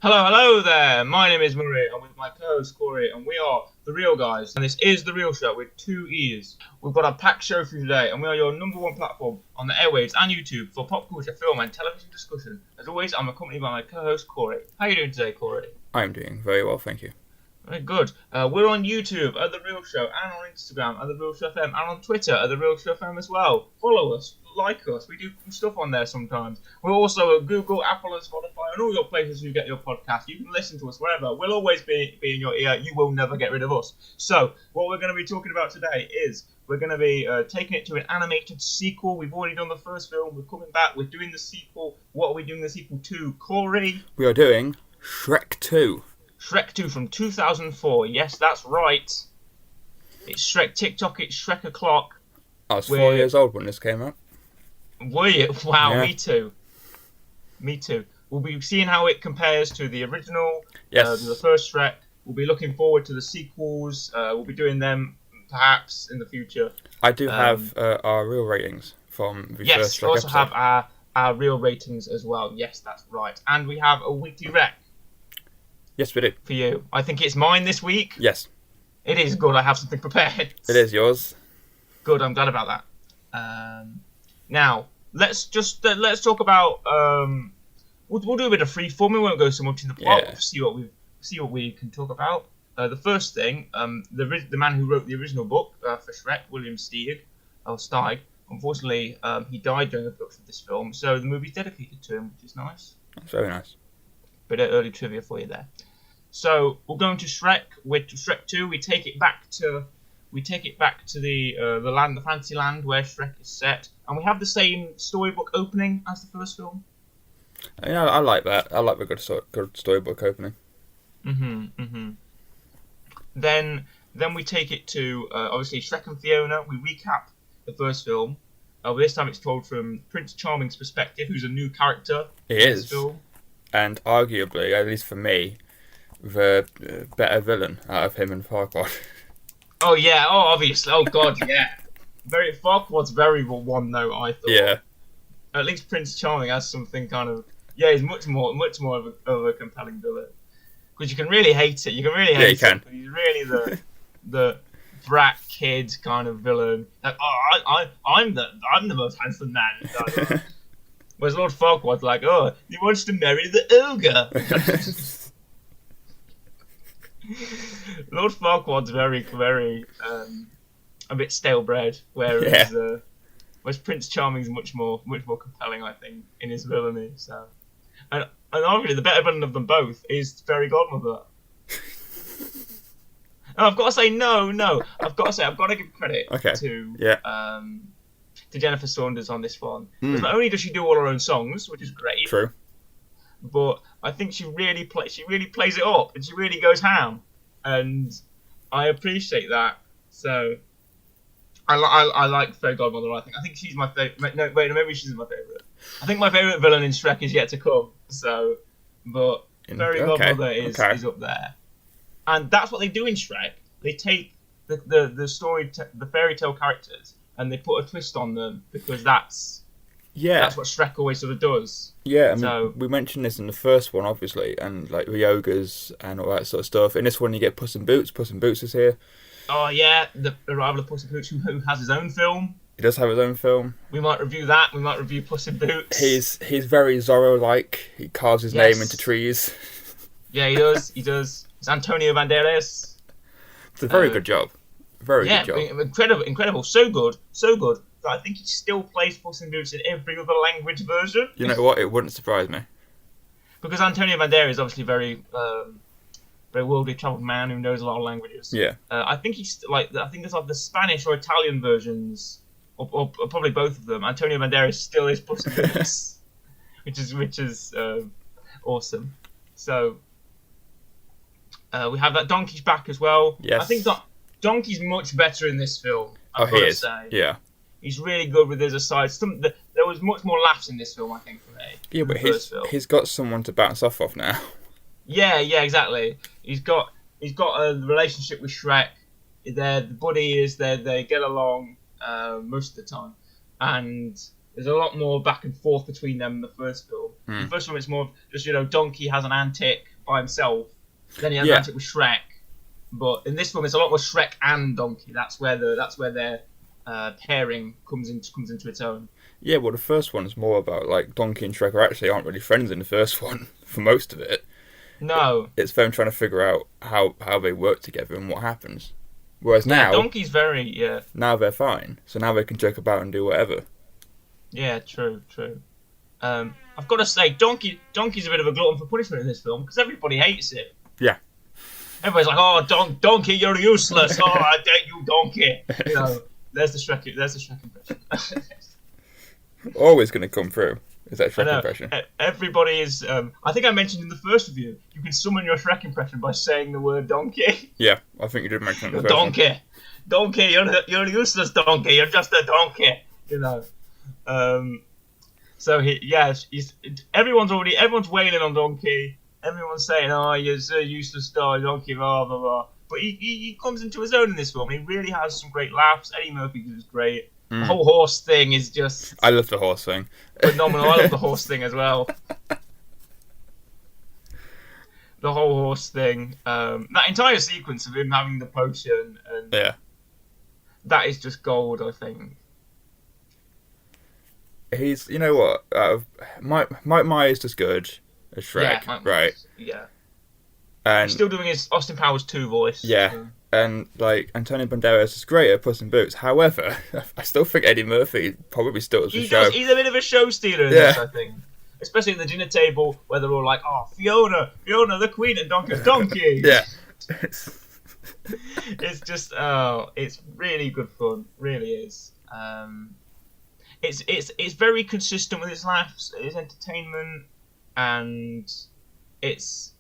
Hello there. My name is Murray. I'm with my co-host Corey, and we are the Real Guys. And this is the Real Show with two E's. We've got a packed show for you today, and we are your number one platform on the airwaves and YouTube for pop culture, film, and television discussion. As always, I'm accompanied by my co-host Corey. How are you doing today, Corey? I'm doing very well, thank you. Very good. We're on YouTube at The Real Show, and on Instagram at The Real Show FM, and on Twitter at The Real Show FM as well. Follow us, like us. We do stuff on there sometimes. We're also at Google, Apple, and Spotify, and all your places you get your podcast. You can listen to us wherever. We'll always be in your ear. You will never get rid of us. So, what we're going to be talking about today is we're going to be taking it to an animated sequel. We've already done the first film. We're coming back. We're doing the sequel. What are we doing the sequel to, Corey? We are doing Shrek 2. Shrek 2 from 2004. Yes, that's right. It's Shrek TikTok. It's Shrek o'clock. I was 4 years old when this came out. Were you? Wow, Yeah. Me too. Me too. We'll be seeing how it compares to the original, Yes. to the first Shrek. We'll be looking forward to the sequels. We'll be doing them perhaps in the future. I do have our real ratings from the Yes, first we Shrek also episode. have our real ratings as well. Yes, that's right. And we have a weekly rec Yes, we do. for you. I think it's mine this week. Yes, It is good. I have something prepared. it is yours. Good. I'm glad about that. Now let's talk about. We'll do a bit of free form. We won't go so much in the plot. Yeah. We'll see what we can talk about. The first thing, the man who wrote the original book for Shrek, William Steig, unfortunately, he died during the production of this film. So the movie's dedicated to him, which is nice. That's very nice. Bit of early trivia for you there. So we're going to Shrek. With Shrek 2, we take it back to the land, the fantasy land where Shrek is set, and we have the same storybook opening as the first film. Yeah, I like that. I like the good storybook opening. Then we take it to obviously Shrek and Fiona. We recap the first film. This time it's told from Prince Charming's perspective, who's a new character. It in is. this film. And arguably, at least for me, the better villain out of him and Farquaad. Oh yeah. Oh, obviously. Oh god, yeah. Farquaad's very one note, I thought. Yeah. At least Prince Charming has something kind of. Yeah, he's much more of a compelling villain. Because you can really hate it. You can really hate can. it. But he's really the brat kid kind of villain. Like, I'm the most handsome man. Whereas Lord Farquaad's like, oh, he wants to marry the ogre. Lord Farquaad's very, very a bit stale bread, whereas Prince Charming's much more compelling, I think, in his villainy. So, and obviously the better villain of them both is Fairy Godmother. And I've got to say no. I've got to give credit to Jennifer Saunders on this one. Because not only does she do all her own songs, which is great. True. But I think she really plays it up, and she really goes ham, and I appreciate that. So I like Fairy Godmother. I think she's my favorite. No, wait, maybe she's my favorite. I think my favorite villain in Shrek is yet to come. So, but Fairy Godmother is up there, and that's what they do in Shrek. They take the story, the fairy tale characters, and they put a twist on them because that's what Shrek always sort of does. Yeah, I mean, we mentioned this in the first one, obviously, and like the ogres and all that sort of stuff. In this one, you get Puss in Boots. Puss in Boots is here. Oh yeah, the arrival of Puss in Boots, who has his own film. He does have his own film. We might review that. We might review Puss in Boots. He's very Zorro-like. He carves his name into trees. Yeah, he does. It's Antonio Banderas. It's a very good job. Very good job. Incredible. So good that I think he still plays Puss in Boots in every other language version. You know what? It wouldn't surprise me. Because Antonio Banderas is obviously very worldly travelled man who knows a lot of languages. Yeah. I think he's I think there's like the Spanish or Italian versions, or probably both of them. Antonio Banderas still is Puss in Boots, which is awesome. So we have that Donkey's back as well. Yes. I think Donkey's much better in this film. He is. Say. Yeah. He's really good with his asides. There was much more laughs in this film, I think, for me. Yeah, but he's got someone to bounce off of now. Yeah, exactly. He's got a relationship with Shrek. The buddy is there. They get along most of the time, and there's a lot more back and forth between them in the first film. The first film, it's more just Donkey has an antic by himself. Then he has Yeah. magic with Shrek. But in this film, it's a lot more Shrek and Donkey. That's where their pairing comes into its own. Yeah, well, the first one is more about, like, Donkey and Shrek aren't really friends in the first one, for most of it. No. It's them trying to figure out how they work together and what happens. Whereas now, Donkey's very, now they're fine. So now they can joke about and do whatever. Yeah, true. I've got to say, Donkey's a bit of a glutton for punishment in this film, because everybody hates it. Yeah. Everybody's like, oh, Donkey, you're useless. Oh, I hate you, Donkey. You know, there's the Shrek impression. Always going to come through. Is that Shrek impression? Everybody is. I think I mentioned in the first review, you can summon your Shrek impression by saying the word donkey. Yeah, I think you did mention it in the first Donkey, one. donkey, you're a useless donkey. You're just a donkey. You know. So everyone's wailing on Donkey. Everyone's saying, "Oh, you're a useless donkey." Blah blah blah. But he comes into his own in this film. He really has some great laughs. Eddie Murphy is great. The whole horse thing is just... I love the horse thing. Phenomenal. I love the horse thing as well. The whole horse thing. That entire sequence of him having the potion. And Yeah. That is just gold, I think. He's... You know what? Mike Myers is good as Shrek, yeah, right? Yeah. And he's still doing his Austin Powers 2 voice. Yeah. And, like, Antonio Banderas is great at Puss in Boots. However, I still think Eddie Murphy probably steals the show. He's a bit of a show stealer in this, I think. Especially at the dinner table, where they're all like, oh, Fiona, the queen, and Donkey. Yeah. It's just, it's really good fun. Really is. It's very consistent with its laughs, its entertainment, and it's...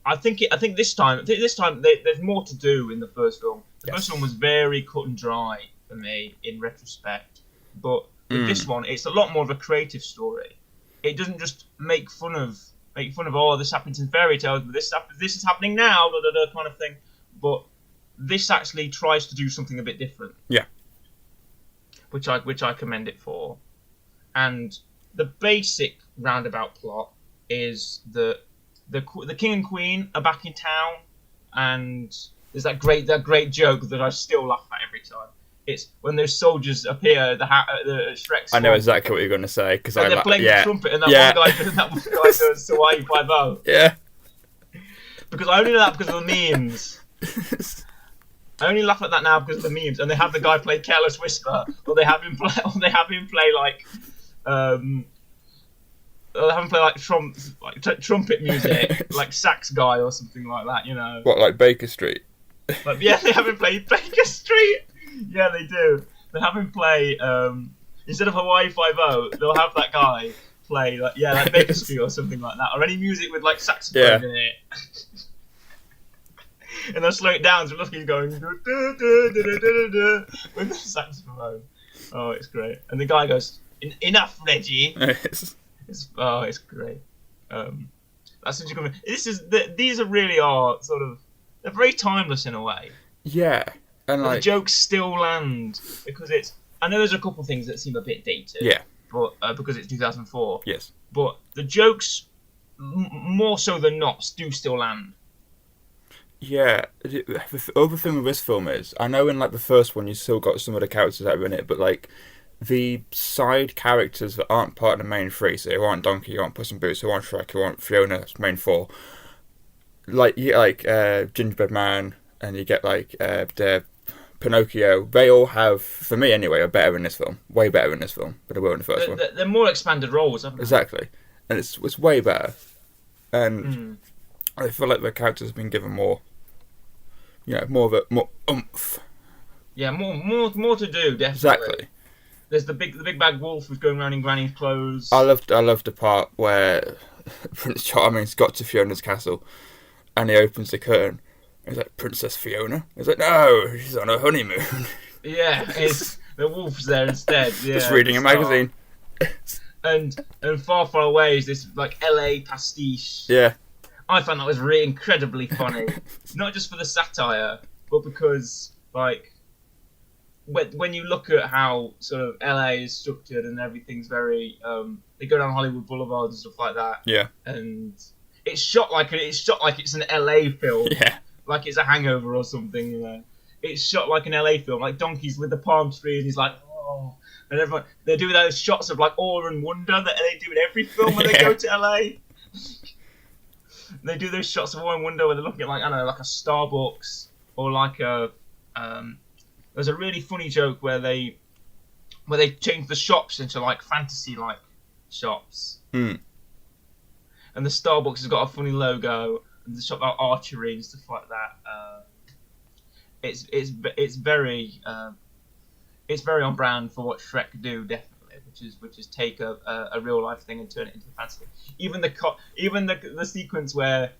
I think this time there's more to do in the first film. The first one was very cut and dry for me in retrospect, but with this one, it's a lot more of a creative story. It doesn't just make fun of oh, this happens in fairy tales, but this is happening now, kind of thing. But this actually tries to do something a bit different. Yeah. Which I commend it for. And the basic roundabout plot is that the king and queen are back in town, and there's that great joke that I still laugh at every time. It's when those soldiers appear at the Shrek's. I know exactly what you're going to say because they're playing the trumpet, and that one guy does Hawaii 5-0. Yeah. Because I only know that because of the memes. I only laugh at that now because of the memes, and they have the guy play Careless Whisper, or they have him play like. They'll have him play like trumpet music, like sax guy or something like that, you know. What, like Baker Street? Like, yeah, they have him play Baker Street. Yeah, they do. They have him play instead of Hawaii 5-0, they'll have that guy play like Baker Street or something like that, or any music with like saxophone in it. And they'll slow it down so look, he's going with the saxophone. Oh, it's great. And the guy goes, "Enough, Reggie." It's great. That's such a good. These really are sort of, they're very timeless in a way. Yeah, and the jokes still land because it's. I know there's a couple of things that seem a bit dated. Yeah. But because it's 2004. Yes. But the jokes, more so than not, do still land. Yeah. The other thing with this film is, I know in like the first one you still got some of the characters that are in it, but like. The side characters that aren't part of the main three, so who aren't Donkey, who aren't Puss in Boots, who aren't Shrek, who aren't Fiona, main four, like you get like Gingerbread Man, and you get like the Pinocchio. They all have, for me anyway, are better in this film, way better in this film than they were in the first one. They're more expanded roles, haven't they? Exactly, and it's way better, and I feel like the characters have been given more, more oomph. Yeah, more to do, definitely. Exactly. There's the big bad wolf who's going around in Granny's clothes. I loved the part where Prince Charming's got to Fiona's castle, and he opens the curtain. And he's like, "Princess Fiona?" He's like, "No, she's on her honeymoon." Yeah, the wolf's there instead. Yeah, just reading a magazine. And far away is this like LA pastiche. Yeah. I found that was really incredibly funny, not just for the satire, but because like. When you look at how sort of LA is structured and everything's very, they go down Hollywood Boulevard and stuff like that. Yeah. And it's an LA film, Yeah. like it's a Hangover or something. You know, it's shot like an LA film, like Donkey's with the palm tree, and he's like, oh, and everyone they do those shots of like awe and wonder that they do in every film when they go to LA. They do those shots of awe and wonder where they're looking at like I don't know, like a Starbucks or like a. There's a really funny joke where they change the shops into like fantasy like shops. Mm. And the Starbucks has got a funny logo, and the shop about archery and stuff like that. It's very on brand for what Shrek do, definitely, which is take a real life thing and turn it into fantasy. Even the sequence where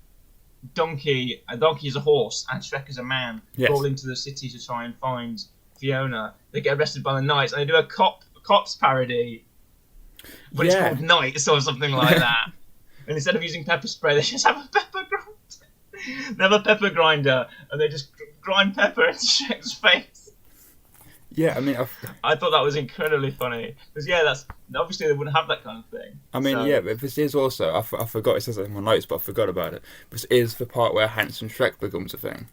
Donkey is a horse and Shrek is a man, yes. roll into the city to try and find Fiona. They get arrested by the Knights, and they do a cops parody, but it's called Knights or something like that. And instead of using pepper spray, they just have a pepper grinder. They have a pepper grinder, and they just grind pepper into Shrek's face. Yeah, I mean, I thought that was incredibly funny. Because, that's obviously they wouldn't have that kind of thing. I mean, so. but this is also, I forgot, it says it in my notes, but I forgot about it. This is the part where Handsome Shrek becomes a thing.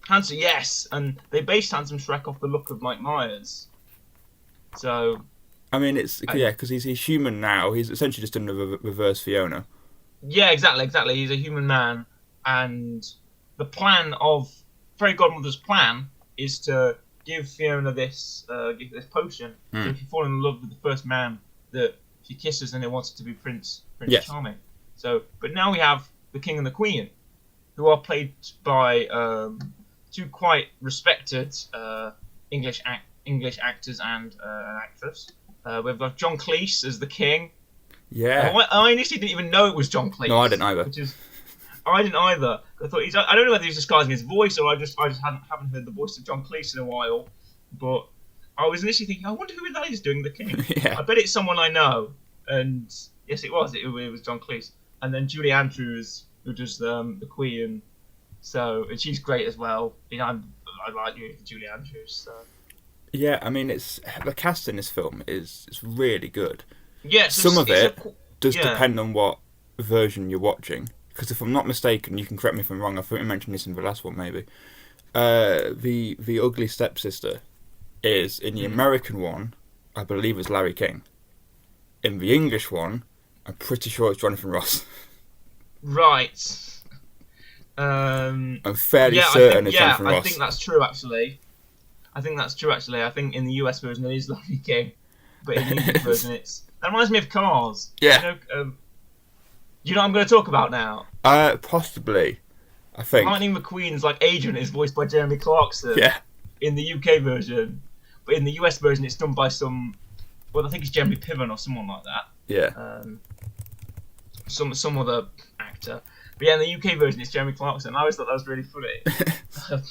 Handsome, yes, and they based Handsome Shrek off the look of Mike Myers. So... I mean, because he's human now. He's essentially just in a reverse Fiona. Yeah, exactly. He's a human man, and the plan of Fairy Godmother's plan is to give Fiona this potion. So if you fall in love with the first man that she kisses, and it wants it to be Prince Charming. So, but now we have the King and the Queen, who are played by two quite respected English actors and an actress. We've got John Cleese as the King. Yeah. I initially didn't even know it was John Cleese. No, I didn't either. I didn't either. I thought I don't know whether he's disguising his voice or I just haven't heard the voice of John Cleese in a while. But I was initially thinking, I wonder who that is doing the King. Yeah. I bet it's someone I know. And yes, it was. It was John Cleese. And then Julie Andrews, who does the Queen. And she's great as well. You know, I like Julie Andrews. So. Yeah, I mean, the cast in this film is really good. Yes, some of it does depend on what version you're watching. Because if I'm not mistaken, you can correct me if I'm wrong. I think we mentioned this in the last one, maybe. The ugly stepsister is in the American one, I believe, it's Larry King. In the English one, I'm pretty sure it's Jonathan Ross. Right. I'm fairly certain it's Jonathan Ross. I think that's true, actually. I think in the US version it is Larry King, but in the English version that reminds me of Cars. Yeah. You know what I'm going to talk about now? Possibly. I think. Lightning McQueen's agent is voiced by Jeremy Clarkson. Yeah. In the UK version, but in the US version it's done by I think it's Jeremy Piven or someone like that. Yeah. Some other actor. But yeah, in the UK version it's Jeremy Clarkson. I always thought that was really funny.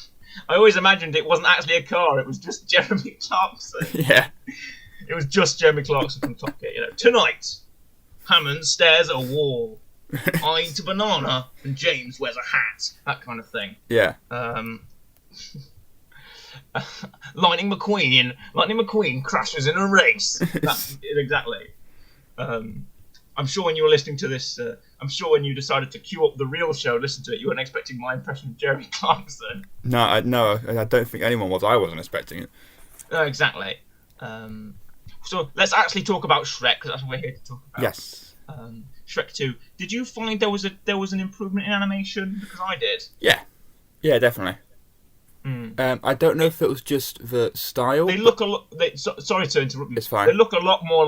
I always imagined it wasn't actually a car; it was just Jeremy Clarkson. Yeah. It was just Jeremy Clarkson from Top Gear. Tonight, Hammond stares at a wall. I eat a banana, and James wears a hat. That kind of thing. Yeah. Lightning McQueen crashes in a race. That's exactly. I'm sure when you were listening to this, I'm sure when you decided to queue up the real show, listen to it, you weren't expecting my impression of Jeremy Clarkson. No, I don't think anyone was. I wasn't expecting it. No, exactly. So let's actually talk about Shrek, because that's what we're here to talk about. Yes. Shrek 2. Did you find there was an improvement in animation? Because I did. Yeah. Yeah, definitely. I don't know if it was just the style. They look a lot. Sorry to interrupt you. It's fine. They look a lot more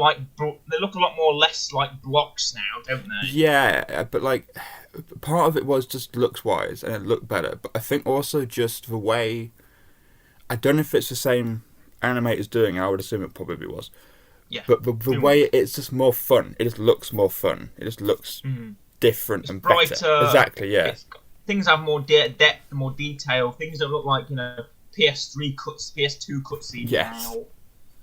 less like blocks now, don't they? Yeah, but part of it was just looks wise, and it looked better. But I think also just the way. I don't know if it's the same animators doing it. I would assume it probably was. Yeah. But the way it's just more fun. It just looks more fun. It just looks different and brighter. Better. Exactly. Yeah. Things have more depth, more detail. Things don't look like PS2 cutscenes now,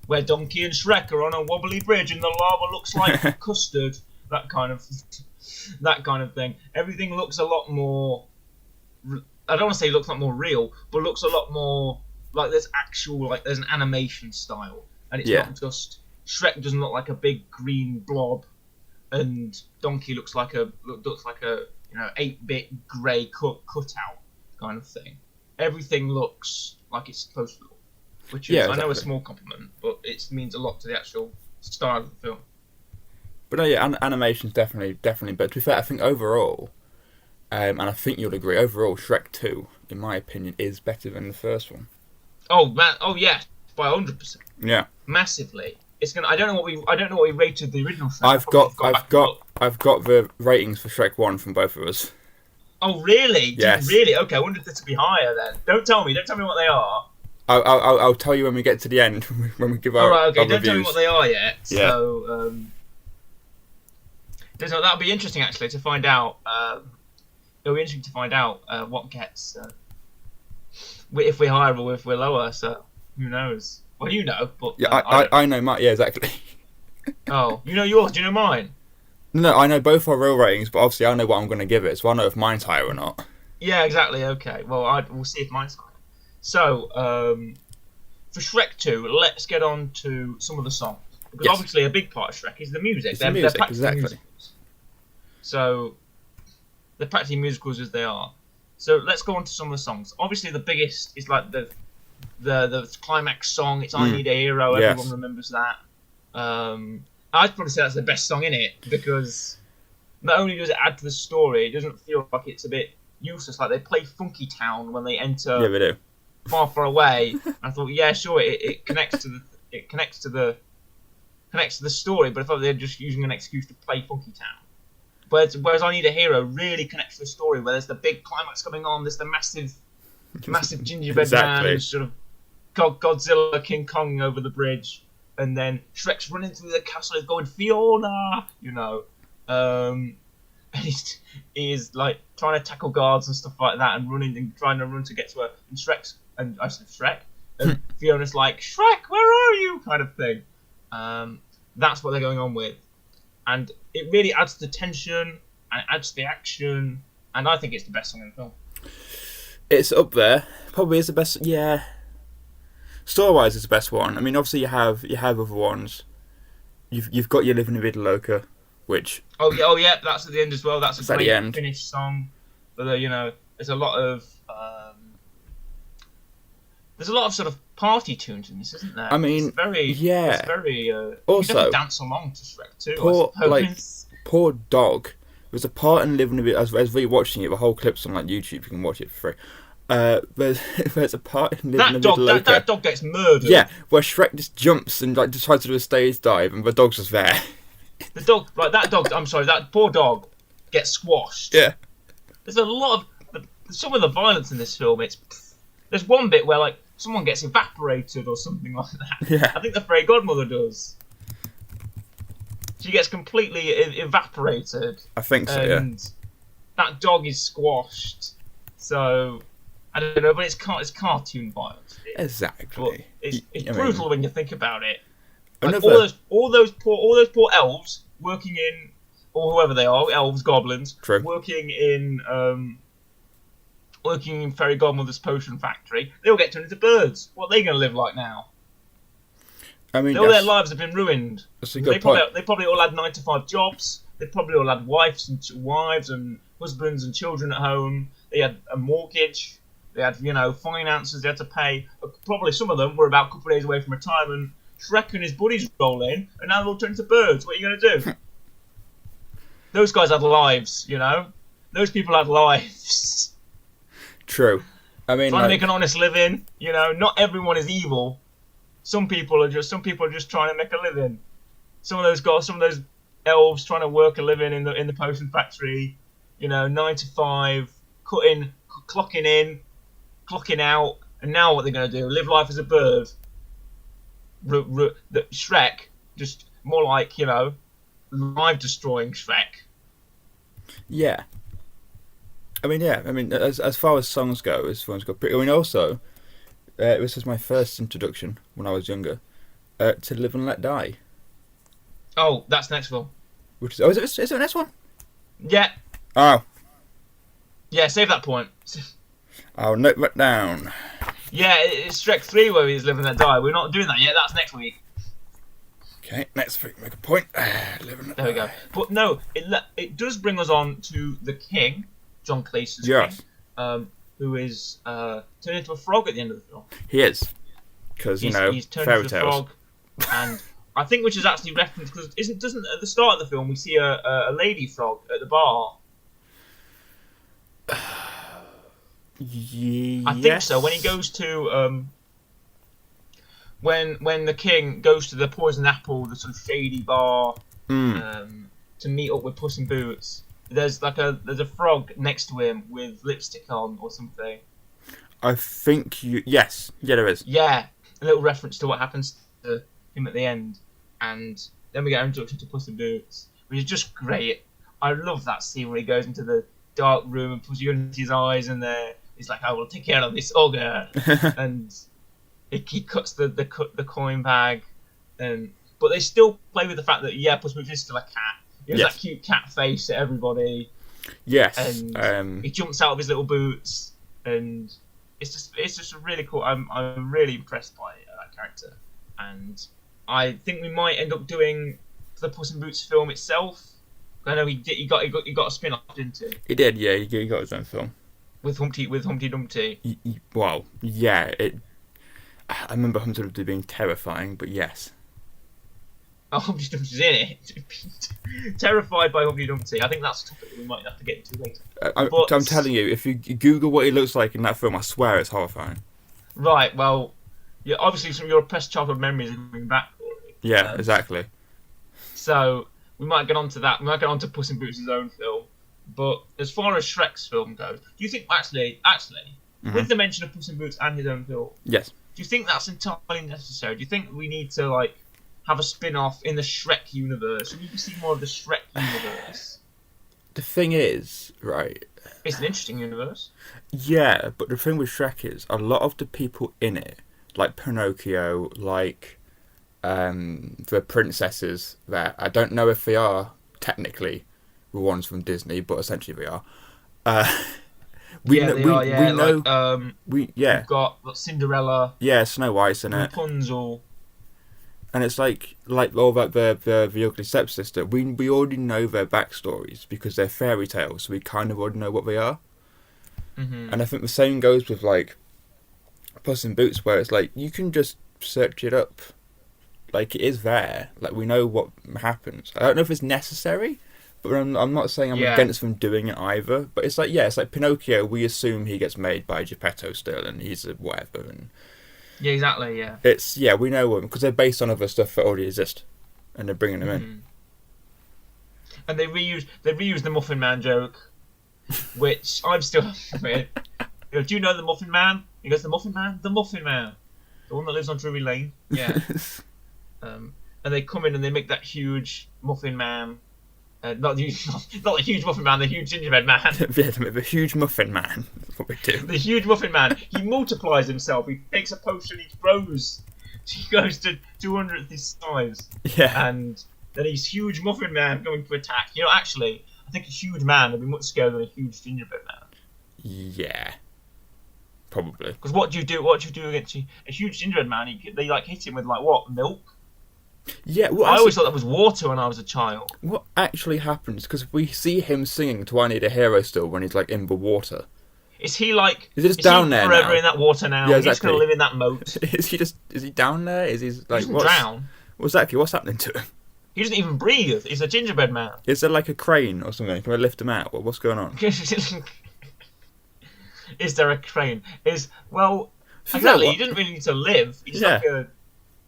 where Donkey and Shrek are on a wobbly bridge and the lava looks like custard. That kind of thing. Everything looks a lot more. I don't want to say looks a lot more real, but looks a lot more like there's an animation style, and it's not just Shrek doesn't look like a big green blob, and Donkey looks like a 8-bit grey cutout kind of thing. Everything looks like it's supposed to look, which is I know a small compliment, but it means a lot to the actual style of the film. But no, yeah, animation's definitely. But to be fair, I think overall, and I think you'll agree, overall, Shrek 2, in my opinion, is better than the first one. Oh man! Oh yeah, by 100%. Yeah, massively. It's gonna. I don't know what we rated the original Shrek. I've got the ratings for Shrek 1 from both of us. Oh really? Yes. Really? Okay, I wonder if this will be higher then. Don't tell me what they are. I'll tell you when we get to the end when we give our okay. our Don't reviews. tell me what they are yet. Yeah. So that'll be interesting actually to find out. It'll be interesting to find out what gets if we're higher or if we're lower. So who knows? Well, you know, but yeah, I know mine. Yeah, exactly. Oh, you know yours. Do you know mine? No, I know both our real ratings, but obviously I know what I'm going to give it, so I know if mine's higher or not. Yeah, exactly. Okay. Well, we'll see if mine's higher. So, for Shrek 2, let's get on to some of the songs. Because obviously a big part of Shrek is the music. It's the music, exactly. Musicals. So, they're practically musicals as they are. So, let's go on to some of the songs. Obviously, the biggest is like the climax song. It's I Need a Hero. Everyone remembers that. I'd probably say that's the best song in it, because not only does it add to the story, it doesn't feel like it's a bit useless. Like they play Funky Town when they enter Yeah, we do. Far, Far Away. I thought, yeah, sure, it connects to the story, but I thought they're just using an excuse to play Funky Town. Whereas I Need a Hero really connects to the story, where there's the big climax coming on, there's the massive gingerbread man, who's sort of Godzilla, King Kong over the bridge. And then Shrek's running through the castle, he's going, Fiona, and he's like trying to tackle guards and stuff like that, and trying to run to get to her. And I said Shrek, and Fiona's like, Shrek, where are you? Kind of thing. That's what they're going on with, and it really adds to the tension and it adds to the action, and I think it's the best song in the film. It's up there. Probably is the best. Yeah. Story-wise, it's the best one. I mean, obviously you have other ones. You've got your Live in the Vida Loca, which oh yeah, that's at the end as well. That's a great finished song. But there's a lot of sort of party tunes in this, isn't there? I mean, it's very also you dance along to Shrek too. Poor dog. There's a part in Live in the Vida. As rewatching it, the whole clip's on like YouTube. You can watch it for free. There's a part in Live in the Vida Loca. That dog gets murdered. Yeah, where Shrek just jumps and like just tries to do a stage dive, and the dog's just there. The dog, that poor dog gets squashed. Yeah. There's a lot of some of the violence in this film. There's one bit where like someone gets evaporated or something like that. Yeah. I think the Fairy Godmother does. She gets completely evaporated. I think so. And that dog is squashed. So. I don't know, but it's cartoon violence. Exactly. It's brutal when you think about it. Like all those poor elves working in, or whoever they are, elves, goblins, True. working in Fairy Godmother's potion factory. They all get turned into birds. What are they going to live like now? I mean, all their lives have been ruined. That's a good point. They probably all had 9-to-5 jobs. They probably all had wives and husbands and children at home. They had a mortgage. They had, finances they had to pay. Probably some of them were about a couple of days away from retirement. Shrek and his buddies roll in, and now they're all turned into birds. What are you going to do? Those guys had lives, Those people had lives. True. I mean, trying to make an honest living. Not everyone is evil. Some people are just trying to make a living. Some of those elves trying to work a living in the potion factory. 9 to 5, clocking in. Clocking out, and now what they're going to do? Live life as a bird. Shrek, just more like life destroying Shrek. Yeah. I mean, as far as songs go, I mean, also, this was my first introduction when I was younger to Live and Let Die. Oh, that's the next one. Which is it the next one? Yeah. Oh. Yeah, save that point. I'll note that down. Yeah, it's Shrek 3 where he's Live and Let Die. We're not doing that yet. That's next week. Okay, next week, make a point. There we go. But no, it does bring us on to the king, John Cleese's Yes. king, who is turned into a frog at the end of the film. He is. Because, He's turned fairy into a tales. frog, and I think which is actually referenced because doesn't at the start of the film we see a lady frog at the bar. Yes. I think so. When he goes to when the king goes to the Poison Apple, the sort of shady bar, to meet up with Puss in Boots, there's a frog next to him with lipstick on or something. I think yes, there is. Yeah, a little reference to what happens to him at the end, and then we get our introduction to Puss in Boots, which is just great. I love that scene where he goes into the dark room and puts you into his eyes, and he's like, "I will take care of this ogre," and he cuts the coin bag, but they still play with the fact that Puss in Boots is still a cat. He has that cute cat face at everybody. Yes, and he jumps out of his little boots, and it's just a really cool. I'm really impressed by that character, and I think we might end up doing the Puss in Boots film itself. I know he got a spin-off, didn't he? He did, yeah. He got his own film with Humpty Dumpty. Well, yeah. I remember Humpty Dumpty being terrifying, but yes. Oh, Humpty Dumpty's in it. Terrified by Humpty Dumpty. I think that's a topic that we might have to get into later. I'm telling you, if you Google what he looks like in that film, I swear it's horrifying. Right. Well, yeah. Obviously, some of your repressed childhood memories are coming back. Yeah, exactly. So we might get onto that. We might get onto Puss in Boots' own film. But as far as Shrek's film goes, do you think actually, with the mention of Puss in Boots and his own film, yes, do you think that's entirely necessary? Do you think we need to have a spin-off in the Shrek universe? We need to see more of the Shrek universe. The thing is, right? It's an interesting universe. Yeah, but the thing with Shrek is a lot of the people in it, like Pinocchio, like the princesses there. I don't know if they are technically the ones from Disney, but essentially they are. We know. We've got Cinderella. Yeah, Snow White's in it. Rapunzel. And it's like all that the ugly stepsister. We already know their backstories because they're fairy tales, so we kind of already know what they are. Mm-hmm. And I think the same goes with Puss in Boots, where it's you can just search it up, it is there. We know what happens. I don't know if it's necessary, but I'm not saying I'm against them doing it either. But it's it's like Pinocchio. We assume he gets made by Geppetto still, and he's a whatever. And yeah, exactly. Yeah, it's we know them because they're based on other stuff that already exist, and they're bringing them in. And they reuse the Muffin Man joke, which I'm still with. Do you know the Muffin Man? He goes, the Muffin Man, the one that lives on Drury Lane. Yeah. And they come in and they make that huge Muffin Man. Not the huge Muffin Man, the huge Gingerbread Man. Yeah, the huge Muffin Man. That's what we do. The huge Muffin Man. He multiplies himself. He takes a potion. He grows. He goes to 200th his size. Yeah. And then he's huge Muffin Man going to attack. Actually, I think a huge man would be much scarier than a huge Gingerbread Man. Yeah. Probably. Because what do you do against a huge Gingerbread Man? They hit him with what, milk? Yeah, I always thought that was water when I was a child. What actually happens? Because we see him singing "Do I Need a Hero" still when he's in the water. Is he Is he just down there forever now? In that water now? Yeah, exactly. He's just going to live in that moat. Is he down there? Is he he doesn't drown. Exactly? What's happening to him? He doesn't even breathe. He's a Gingerbread Man. Is there a crane or something? Can we lift him out? What's going on? Is there a crane? Exactly. He doesn't really need to live. He's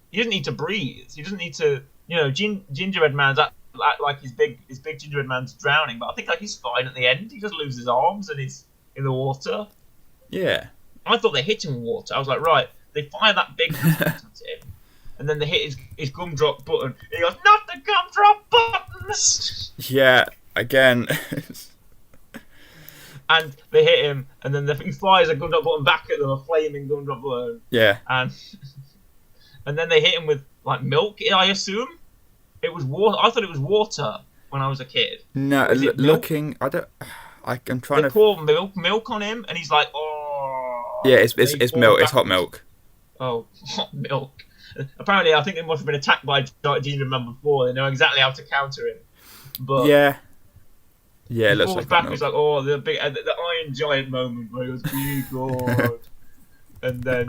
he doesn't need to breathe. He doesn't need to. Gingerbread Man's act like his big Gingerbread Man's drowning, but I think he's fine at the end. He just loses his arms and he's in the water. Yeah. I thought they hit him with water. I was like, right, they fire that big at him, and then they hit his gumdrop button. And he goes, not the gumdrop buttons. Yeah. Again. And they hit him, and then he fires a gumdrop button back at them, a flaming gumdrop button. Yeah. And then they hit him with milk. I assume it was water. I thought it was water when I was a kid. No, looking, I don't. I'm trying to. They pour milk on him, and he's like, oh. Yeah, it's milk. It's hot milk. Oh, hot milk. Apparently, I think they must have been attacked by a gingerbread man before. They know exactly how to counter him. But Yeah. Yeah, he it looks falls like back. that. It's like, oh, the Iron Giant moment where he goes, "Be God," and then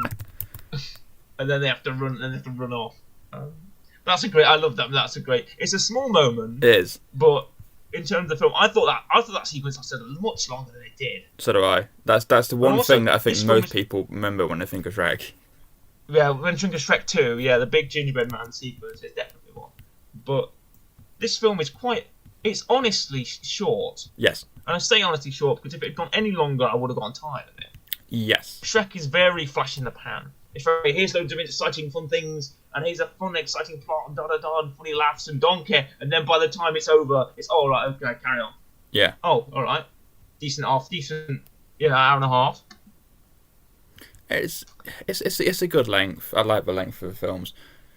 they have to run. And they have to run off. That's a great. I love that. That's a great. It's a small moment, It is. but in terms of the film, I thought that sequence lasted much longer than it did. So do I. That's the one also, thing that I think this most film is- people remember when they think of Shrek. Yeah, when you think of Shrek 2, yeah, the big gingerbread man sequence is definitely one. But this film is it's honestly short. Yes. And I say honestly short because if it had gone any longer, I would have gotten tired of it. Yes. Shrek is very flash in the pan. It's very, here's loads of exciting, fun things, and here's a fun, exciting plot, and da-da-da, and funny laughs, and donkey, and then by the time it's over, it's, all right, okay, carry on. Yeah. Oh, alright. Decent, hour and a half. It's a good length. I like the length of the films.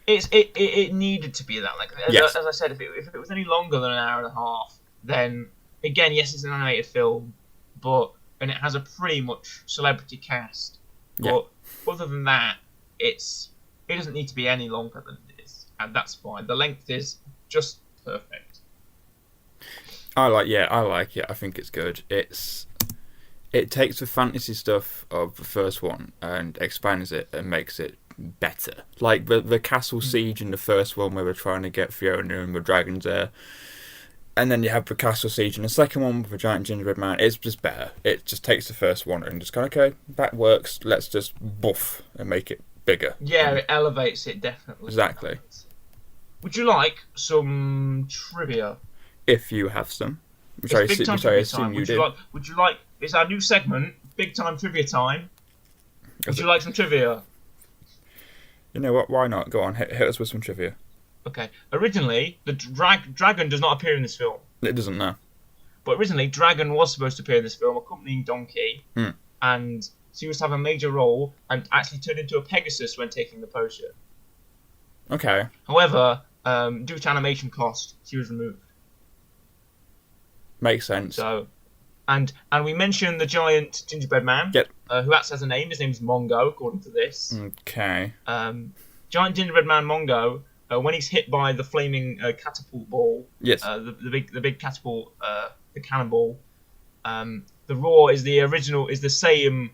It needed to be that. Like Yes. as I said, if it was any longer than an hour and a half, then again, yes, it's an animated film, and it has a pretty much celebrity cast. But other than that, it doesn't need to be any longer than it is, and that's fine. The length is just perfect. I like it. I think it's good. It takes the fantasy stuff of the first one and expands it and makes it better. Like the castle siege in the first one where we're trying to get Fiona and the dragons there. And then you have the castle siege in the second one with the giant gingerbread man. It's just better. It just takes the first one and just kind of, okay, that works. Let's just buff and make it bigger. Yeah, it elevates it definitely. Exactly. Would you like some trivia? If you have some. Which It's big time I trivia assume time. you do. Would you like? It's our new segment, big time trivia time. Would you like some trivia? You know what? Why not? Go on, hit us with some trivia. Okay. Originally, the dragon does not appear in this film. It doesn't know. But originally, Dragon was supposed to appear in this film, accompanying Donkey, and she was to have a major role and actually turned into a Pegasus when taking the potion. Okay. However, due to animation cost, she was removed. Makes sense. So, and we mentioned the giant gingerbread man. Yep. Who acts as a name. His name is Mongo, according to this. Okay. Giant gingerbread man Mongo. When he's hit by the flaming catapult ball, Yes. the big catapult, the cannonball, the roar is the same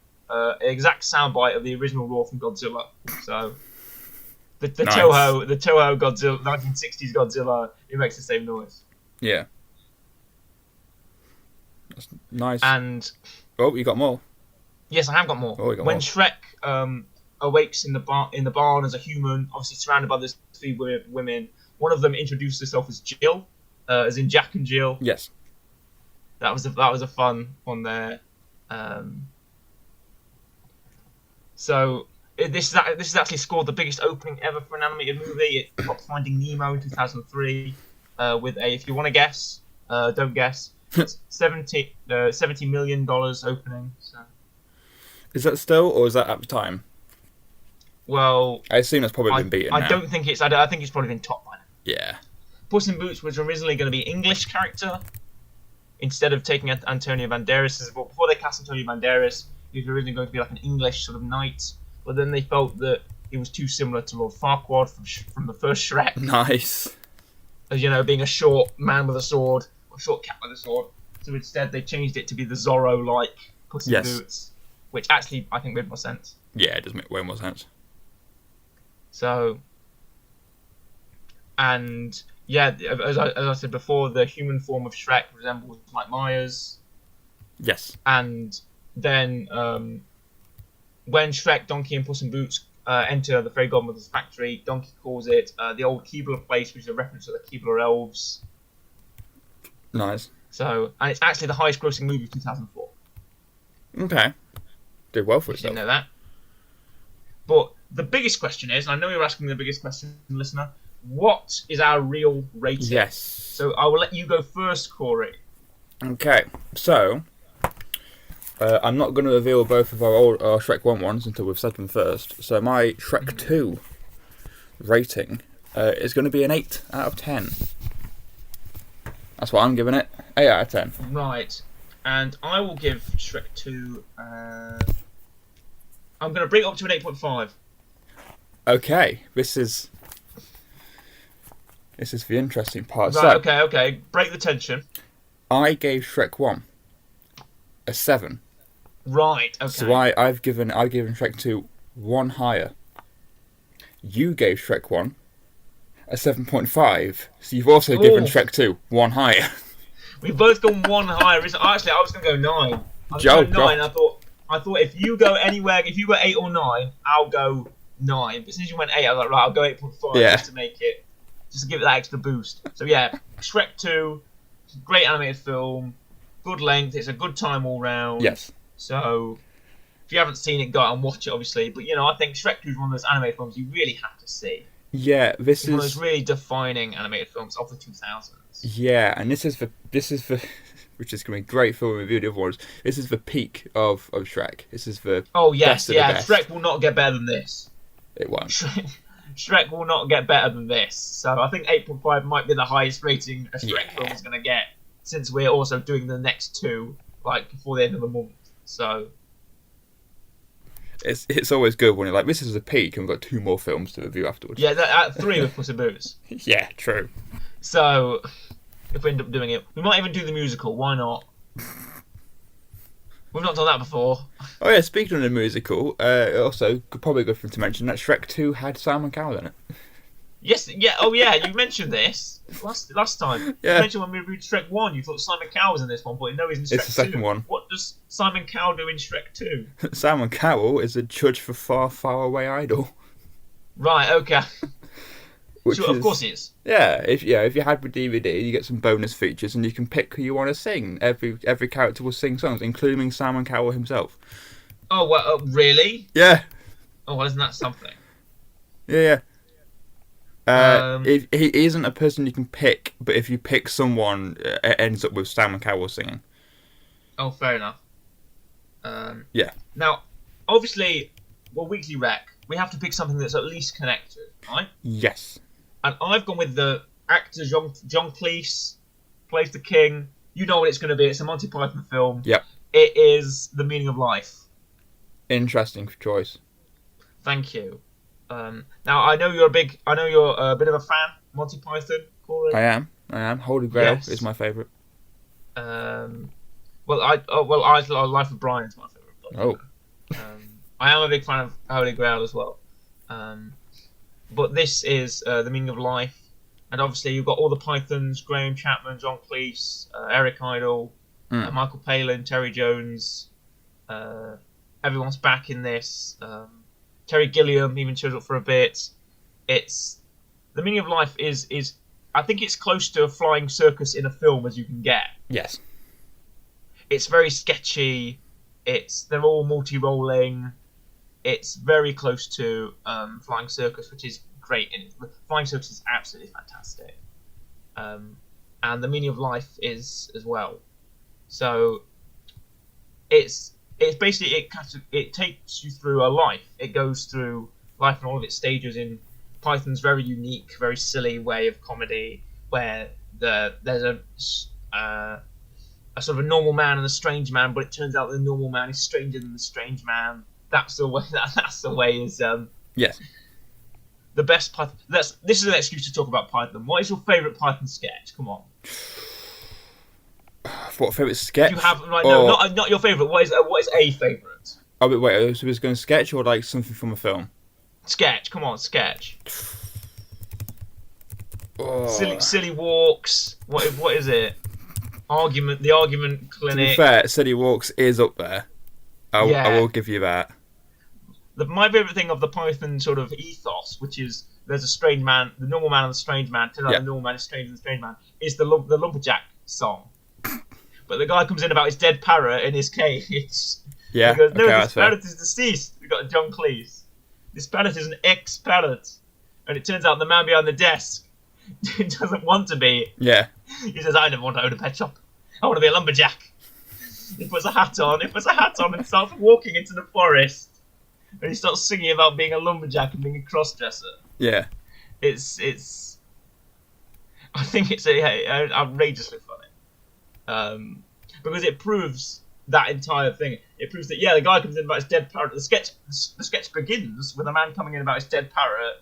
exact soundbite of the original roar from Godzilla. So the Nice. Toho Godzilla 1960s Godzilla, it makes the same noise. Yeah. That's nice. And oh, you got more. yes, I have got more. Oh, you got when more. Shrek awakes in the barn as a human, obviously surrounded by these three women. One of them introduced herself as Jill, as in Jack and Jill. Yes. That was a fun one there. So this is actually scored the biggest opening ever for an animated movie. It topped Finding Nemo in 2003 with a, if you want to guess, don't guess, $70 million opening. So. Is that still, or is that at the time? Well, I assume it's probably been beaten now. I don't think it's. I think it's probably been topped by now. Yeah. Puss in Boots was originally going to be English character instead of taking Antonio Banderas. But before they cast Antonio Banderas, he was originally going to be like an English sort of knight. But then they felt that he was too similar to Lord Farquaad from the first Shrek. Nice. As you know, being a short man with a sword, or short cat with a sword. So instead, they changed it to be the Zorro-like Puss in Boots, which actually I think made more sense. Yeah, it does make way more sense. So, and yeah, as I said before, the human form of Shrek resembles Mike Myers. Yes. And then when Shrek, Donkey, and Puss in Boots enter the Fairy Godmother's factory, Donkey calls it the old Keebler place, which is a reference to the Keebler elves. Nice. So, and it's actually the highest grossing movie of 2004. Okay. Did well for You didn't itself. know that. But the biggest question is, and I know you're asking me the biggest question, listener, what is our real rating? Yes. So I will let you go first, Corey. Okay. So, I'm not going to reveal both of our Shrek 1 ones until we've said them first. So my Shrek 2 rating is going to be an 8 out of 10. That's what I'm giving it. 8 out of 10. Right. And I will give Shrek 2... I'm going to bring it up to an 8.5. Okay, this is the interesting part. Right, So, okay. Break the tension. I gave Shrek 1 a 7. Right, So okay. I've given Shrek 2 1 higher. You gave Shrek 1 a 7.5. So you've also given Oh, Shrek 2 1 higher. we've both gone one higher. Actually, I was going to go 9. I was Oh going to go 9. God. I thought if you go anywhere, if you go 8 or 9, I'll go 9. But since you went 8, I was like, right, I'll go 8.5 Yeah. just to give it that extra boost. So yeah, Shrek 2, great animated film, good length. It's a good time all round. Yes. So if you haven't seen it, go out and watch it, obviously. But I think Shrek 2 is one of those animated films you really have to see. Yeah, It's one of those really defining animated films of the 2000s. Yeah, and this is the which is going to be great for review the other ones. This is the peak of Shrek. This is the Oh yes, best of the best. Shrek will not get better than this. It won't. Shrek will not get better than this. So I think 8.5 might be the highest rating a Shrek film is going to get, since we're also doing the next 2 before the end of the month. So it's always good when you're like, this is a peak, and we've got 2 more films to review afterwards. yeah, 3 with Puss in Boots. Yeah, true. So if we end up doing it, we might even do the musical. Why not? We've not done that before. Oh yeah, speaking of the musical, also probably good for to mention that Shrek 2 had Simon Cowell in it. Yes, yeah, oh yeah, you mentioned this last time. Yeah. You mentioned when we reviewed Shrek 1, you thought Simon Cowell was in this one, but no, he's in Shrek 2. It's the second one. What does Simon Cowell do in Shrek 2? Simon Cowell is a judge for Far, Far Away Idol. Right, okay. Sure, of course he is. Yeah, if you had the DVD, you get some bonus features, and you can pick who you want to sing. Every character will sing songs, including Simon Cowell himself. Oh, well, really? Yeah. Oh, well, isn't that something? Yeah. He isn't a person you can pick, but if you pick someone, it ends up with Simon Cowell singing. Oh, fair enough. Yeah. Now, obviously, Weekly Rec, we have to pick something that's at least connected, right? Yes. And I've gone with the actor John Cleese, plays the king. You know what it's going to be. It's a Monty Python film. Yep. It is The Meaning of Life. Interesting choice. Thank you. Now I know you're a bit of a fan of Monty Python, Corey. I am. Holy Grail Yes. is my favourite. Life of Brian is my favourite. I am a big fan of Holy Grail as well. But this is The Meaning of Life, and obviously you've got all the Pythons: Graham Chapman, John Cleese, Eric Idle, Michael Palin, Terry Jones. Everyone's back in this. Terry Gilliam even shows up for a bit. It's The Meaning of Life is I think it's close to a flying circus in a film as you can get. Yes. It's very sketchy. They're all multi-rolling. It's very close to Flying Circus, which is great. And Flying Circus is absolutely fantastic. And The Meaning of Life is as well. So it's basically it takes you through a life. It goes through life in all of its stages in Python's very unique, very silly way of comedy, where there's a sort of a normal man and a strange man, but it turns out the normal man is stranger than the strange man. That's the way. That's the way. Is yes. The best Python. This is an excuse to talk about Python. What is your favourite Python sketch? Come on. What favourite sketch? You have no, not your favourite. What is a favourite? Oh wait. So was going to sketch or like something from a film? Sketch. Come on, sketch. Oh. Silly walks. What is it? Argument. The argument clinic. To be fair, Silly Walks is up there. I will give you that. My favourite thing of the Python sort of ethos, which is there's a strange man, the normal man and the strange man. Turns out the normal man is stranger than the strange man. Is the lumberjack song. But the guy comes in about his dead parrot in his cage. Yeah. He goes, no, okay, this parrot is deceased. We've got John Cleese. This parrot is an ex-parrot. And it turns out the man behind the desk doesn't want to be. Yeah. He says, I never want to own a pet shop. I want to be a lumberjack. He puts a hat on and starts walking into the forest. And he starts singing about being a lumberjack and being a cross-dresser. Yeah. It's. I think it's outrageously funny. Because it proves that entire thing. It proves that the guy comes in about his dead parrot. The sketch begins with a man coming in about his dead parrot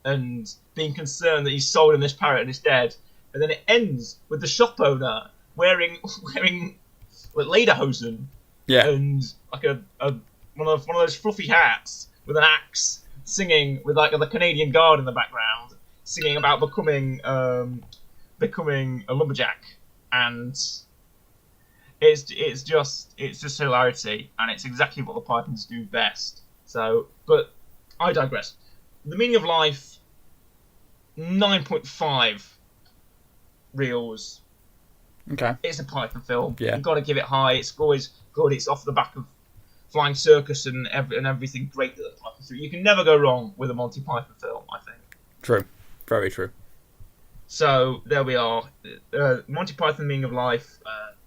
and being concerned that he's sold him this parrot and it's dead, and then it ends with the shop owner wearing lederhosen Yeah. and like one of those fluffy hats with an axe, singing with like the Canadian Guard in the background, singing about becoming a lumberjack, and it's just hilarity, and it's exactly what the Pythons do best. So, but I digress. The Meaning of Life, 9.5 reels. Okay. It's a Python film. Yeah. You've got to give it high. It's always good. It's off the back of Flying Circus and everything great that the Python do. You can never go wrong with a Monty Python film, I think. True. Very true. So there we are. Monty Python Meaning of Life.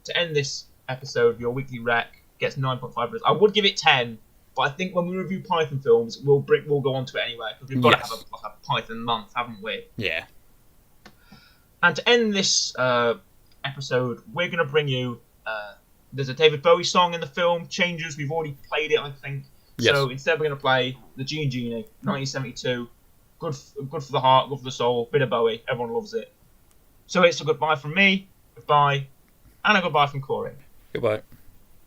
To end this episode, your weekly rec gets 9.5 reels. I would give it 10, but I think when we review Python films, we'll go on to it anyway, because we've got to have a Python month, haven't we? Yeah. And to end this episode, we're going to bring you... there's a David Bowie song in the film, Changes. We've already played it, I think. Yes. So instead we're going to play the Genie, 1972. Good for the heart, good for the soul, bit of Bowie. Everyone loves it. So it's a goodbye from me, goodbye, and a goodbye from Corey. Goodbye.